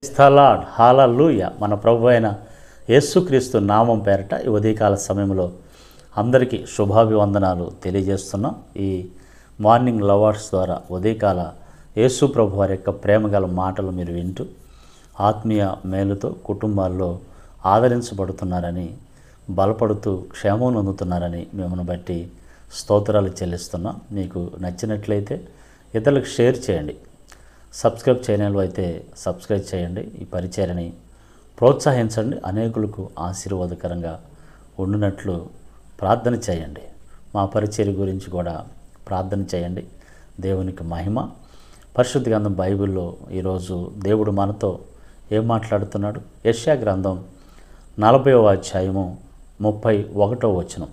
స్థలాడ్ హల్లెలూయా. మన ప్రభు అయిన యేసుక్రీస్తు నామం పేరట ఈ ఉదయకాల సమయంలో అందరికీ శుభాభివందనాలు తెలియజేస్తున్నాం. ఈ మార్నింగ్ లవర్స్ ద్వారా ఉదయకాల యేసు ప్రభు వారి యొక్క ప్రేమగల మాటలు మీరు వింటూ ఆత్మీయ మేలుతో కుటుంబాల్లో ఆదరించబడుతున్నారని, బలపడుతూ క్షేమం పొందుతున్నారని మిమ్మల్ని బట్టి స్తోత్రాలు చెల్లిస్తున్నాం. మీకు నచ్చినట్లయితే ఇతరులకు షేర్ చేయండి. సబ్స్క్రైబ్ చేయని అయితే సబ్స్క్రైబ్ చేయండి. ఈ పరిచర్యని ప్రోత్సహించండి. అనేకులకు ఆశీర్వాదకరంగా ఉండినట్లు ప్రార్థన చేయండి. మా పరిచర్య గురించి కూడా ప్రార్థన చేయండి. దేవునికి మహిమ. పరిశుద్ధ గ్రంథం బైబిల్లో ఈరోజు దేవుడు మనతో ఏం మాట్లాడుతున్నాడు? యెషయా గ్రంథం 40వ అధ్యాయము 31వ వచనం.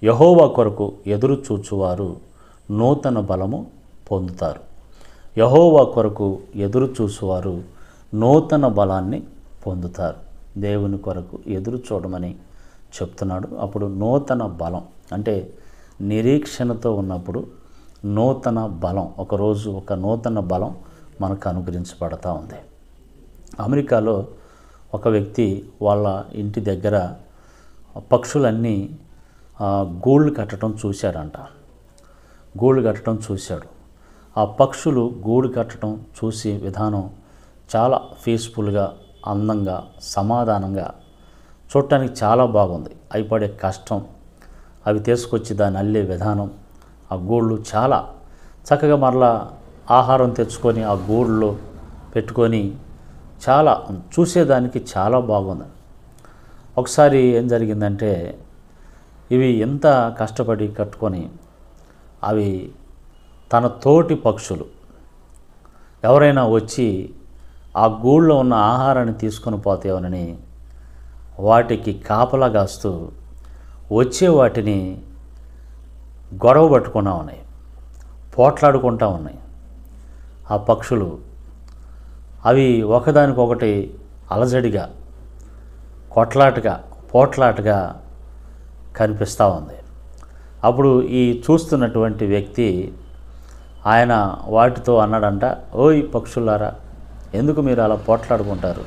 యెహోవా కొరకు ఎదురు చూచువారు నూతన బలము పొందుతారు. యెహోవా కొరకు ఎదురు చూసువారు నూతన బలాన్ని పొందుతారు. దేవుని కొరకు ఎదురు చూడమని చెప్తున్నాడు. అప్పుడు నూతన బలం అంటే నిరీక్షణతో ఉన్నప్పుడు నూతన బలం, ఒకరోజు ఒక నూతన బలం మనకు అనుగ్రహించబడతా ఉంది. అమెరికాలో ఒక వ్యక్తి వాళ్ళ ఇంటి దగ్గర పక్షులన్నీ గూళ్ళు కట్టడం చూశాడంట. గూళ్ళు కట్టడం చూశాడు. ఆ పక్షులు గూడు కట్టడం చూసి విధానం చాలా పీస్ఫుల్గా, అందంగా, సమాధానంగా, చూడటానికి చాలా బాగుంది. అవి పడే కష్టం, అవి తీసుకొచ్చి దాన్ని అల్లే విధానం, ఆ గూళ్ళు చాలా చక్కగా మరలా ఆహారం తెచ్చుకొని ఆ గూళ్ళలో పెట్టుకొని చాలా చూసేదానికి చాలా బాగుంది. ఒకసారి ఏం జరిగిందంటే, ఇవి ఎంత కష్టపడి కట్టుకొని అవి తన తోటి పక్షులు ఎవరైనా వచ్చి ఆ గూళ్ళో ఉన్న ఆహారాన్ని తీసుకొని పోతేవనని వాటికి కాపలా కాస్తూ వచ్చే వాటిని గొడవ పట్టుకున్నా ఉన్నాయి, పోట్లాడుకుంటా ఉన్నాయి. ఆ పక్షులు అవి ఒకదానికొకటి అలజడిగా, పోట్లాటగా కనిపిస్తూ ఉంది. అప్పుడు ఈ చూస్తున్నటువంటి వ్యక్తి ఆయన వాటితో అన్నాడంట, ఓయ్ పక్షులారా, ఎందుకు మీరు అలా పోట్లాడుకుంటారు?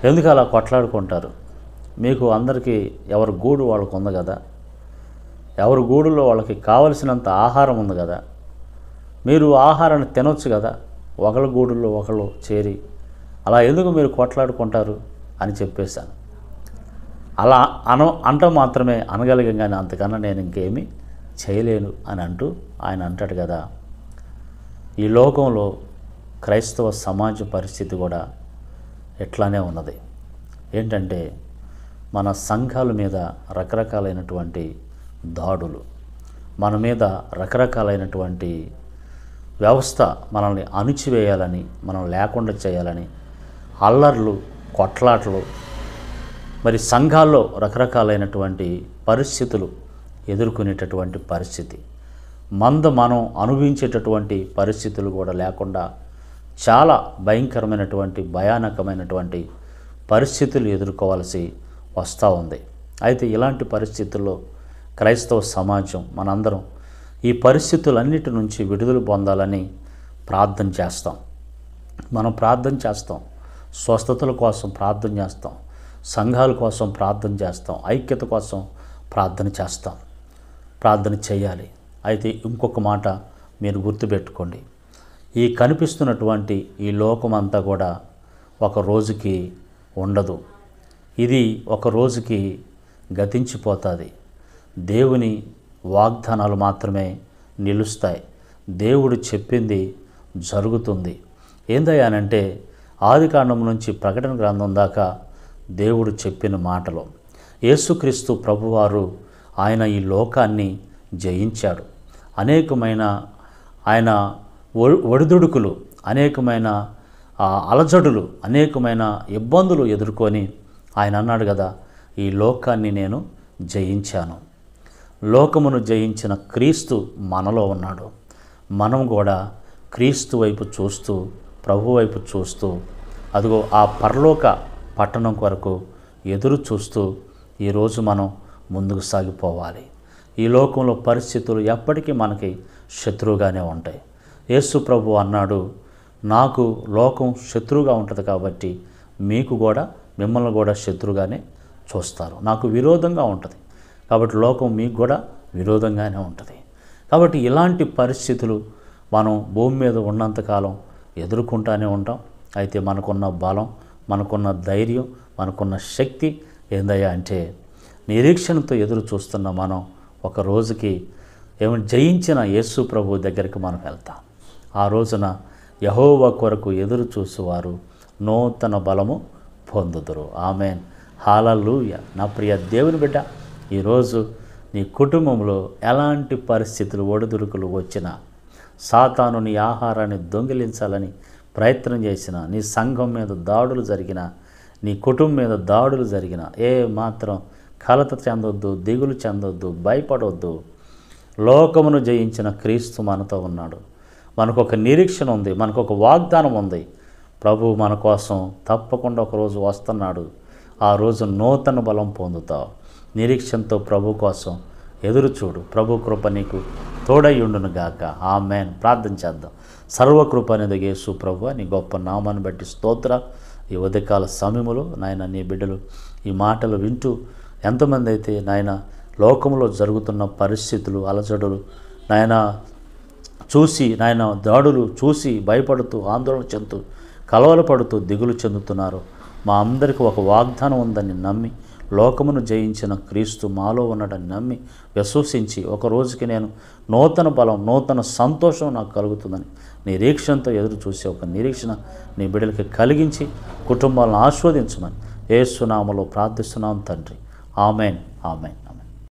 ఎందుకు అలా కొట్లాడుకుంటారు? మీకు అందరికీ ఎవరి గూడు వాళ్ళకు ఉంది కదా, ఎవరి గూడులో వాళ్ళకి కావలసినంత ఆహారం ఉంది కదా, మీరు ఆహారాన్ని తినొచ్చు కదా, ఒకళ్ళ గూడుల్లో ఒకళ్ళు చేరి అలా ఎందుకు మీరు కొట్లాడుకుంటారు అని చెప్పేశాను. అలా అంట మాత్రమే అనగలిగాం, కానీ అంతకన్నా నేను ఇంకేమీ చేయలేను అని అంటూ ఆయన అంటాడు కదా. ఈ లోకంలో క్రైస్తవ సమాజ పరిస్థితి కూడా ఎట్లానే ఉన్నది. ఏంటంటే, మన సంఘాల మీద రకరకాలైనటువంటి దాడులు, మన మీద రకరకాలైనటువంటి వ్యవస్థ మనల్ని అణిచివేయాలని, మనం లేకుండా చేయాలని అల్లర్లు, కొట్లాటలు, మరి సంఘాల్లో రకరకాలైనటువంటి పరిస్థితులు ఎదుర్కొనేటటువంటి పరిస్థితి, మనం అనుభవించేటటువంటి పరిస్థితులు కూడా లేకుండా చాలా భయానకమైనటువంటి పరిస్థితులు ఎదుర్కోవాల్సి వస్తూ ఉంది. అయితే ఇలాంటి పరిస్థితుల్లో క్రైస్తవ సమాజం మనందరం ఈ పరిస్థితులన్నిటి నుంచి విడుదల పొందాలని ప్రార్థన చేస్తాం. మనం ప్రార్థన చేస్తాం, స్వస్థతల కోసం ప్రార్థన చేస్తాం, సంఘాల కోసం ప్రార్థన చేస్తాం, ఐక్యత కోసం ప్రార్థన చేస్తాం, ప్రార్థన చేయాలి. అయితే ఇంకొక మాట మీరు గుర్తుపెట్టుకోండి, ఈ కనిపిస్తున్నటువంటి ఈ లోకమంతా కూడా ఒక రోజుకి ఉండదు. ఇది ఒక రోజుకి గతించిపోతుంది. దేవుని వాగ్దానాలు మాత్రమే నిలుస్తాయి. దేవుడు చెప్పింది జరుగుతుంది. ఏందయ్యానంటే, ఆదికాండం నుంచి ప్రకటన గ్రంథం దాకా దేవుడు చెప్పిన మాటలు. యేసుక్రీస్తు ప్రభువారు ఆయన ఈ లోకాన్ని జయించాడు. అనేకమైన ఆయన ఒడిదుడుకులు, అనేకమైన అలజడులు, అనేకమైన ఇబ్బందులు ఎదుర్కొని ఆయన అన్నాడు కదా, ఈ లోకాన్ని నేను జయించాను. లోకమును జయించిన క్రీస్తు మనలో ఉన్నాడు. మనం కూడా క్రీస్తు వైపు చూస్తూ, ప్రభు వైపు చూస్తూ, అదిగో ఆ పరలోక పట్టణం కొరకు ఎదురు చూస్తూ ఈరోజు మనం ముందుకు సాగిపోవాలి. ఈ లోకంలో పరిస్థితులు ఎప్పటికీ మనకి శత్రువుగానే ఉంటాయి. యేసు ప్రభు అన్నాడు, నాకు లోకం శత్రువుగా ఉంటుంది కాబట్టి మీకు కూడా మిమ్మల్ని కూడా శత్రువుగానే చూస్తారు. నాకు విరోధంగా ఉంటుంది కాబట్టి లోకం మీకు కూడా విరోధంగానే ఉంటుంది. కాబట్టి ఇలాంటి పరిస్థితులు మనం భూమి మీద ఉన్నంతకాలం ఎదుర్కొంటూనే ఉంటాం. అయితే మనకున్న బలం, మనకున్న ధైర్యం, మనకున్న శక్తి ఏందయ్యా అంటే నిరీక్షణతో ఎదురు చూస్తున్న మనం ఒక రోజుకి జయించిన యేసు ప్రభు దగ్గరికి మనం వెళ్తాం. ఆ రోజున యెహోవా కొరకు ఎదురు చూసేవారు నూతన బలము పొందుదురు. ఆమేన్, హల్లెలూయా. నా ప్రియ దేవుని బిడ్డ, ఈరోజు నీ కుటుంబంలో ఎలాంటి పరిస్థితులు ఒడిదుడుకులు వచ్చినా, సాతాను నీ ఆహారాన్ని దొంగిలించాలని ప్రయత్నం చేసిన, నీ సంఘం మీద దాడులు జరిగిన, నీ కుటుంబం మీద దాడులు జరిగిన, ఏ మాత్రం కలత చెందొద్దు, దిగులు చెందొద్దు, భయపడొద్దు. లోకమును జయించిన క్రీస్తు మనతో ఉన్నాడు. మనకొక నిరీక్షణ ఉంది, మనకొక వాగ్దానం ఉంది. ప్రభు మన కోసం తప్పకుండా ఒకరోజు వస్తున్నాడు. ఆ రోజు నూతన బలం పొందుతావు. నిరీక్షణతో ప్రభు కోసం ఎదురు చూడు. ప్రభు కృప నీకు తోడయ్యుండును గాక. ఆమేన్. ప్రార్థన చేద్దాం. సర్వకృప అనేది యేసు ప్రభు, నీ గొప్ప నామాన్ని బట్టి స్తోత్ర. ఈ ఉదయకాల సమయములో నాయన నీ బిడ్డలు ఈ మాటలు వింటూ ఎంతమంది అయితే నాయన లోకంలో జరుగుతున్న పరిస్థితులు, అలజడులు నాయన చూసి, నాయన దాడులు చూసి భయపడుతూ, ఆందోళన చెందుతూ, కలవరపడుతూ, దిగులు చెందుతున్నారు. మా అందరికీ ఒక వాగ్దానం ఉందని నమ్మి, లోకమును జయించిన క్రీస్తు మాలో ఉన్నాడని నమ్మి విశ్వసించి, ఒక రోజుకి నేను నూతన బలం, నూతన సంతోషం నాకు కలుగుతుందని నిరీక్షణతో ఎదురు చూసే ఒక నిరీక్షణ నీ బిడ్డలకి కలిగించి కుటుంబాలను ఆస్వాదించమని యేసు నామములో ప్రార్థిస్తున్నాం తండ్రి. ఆమేన్, ఆమేన్.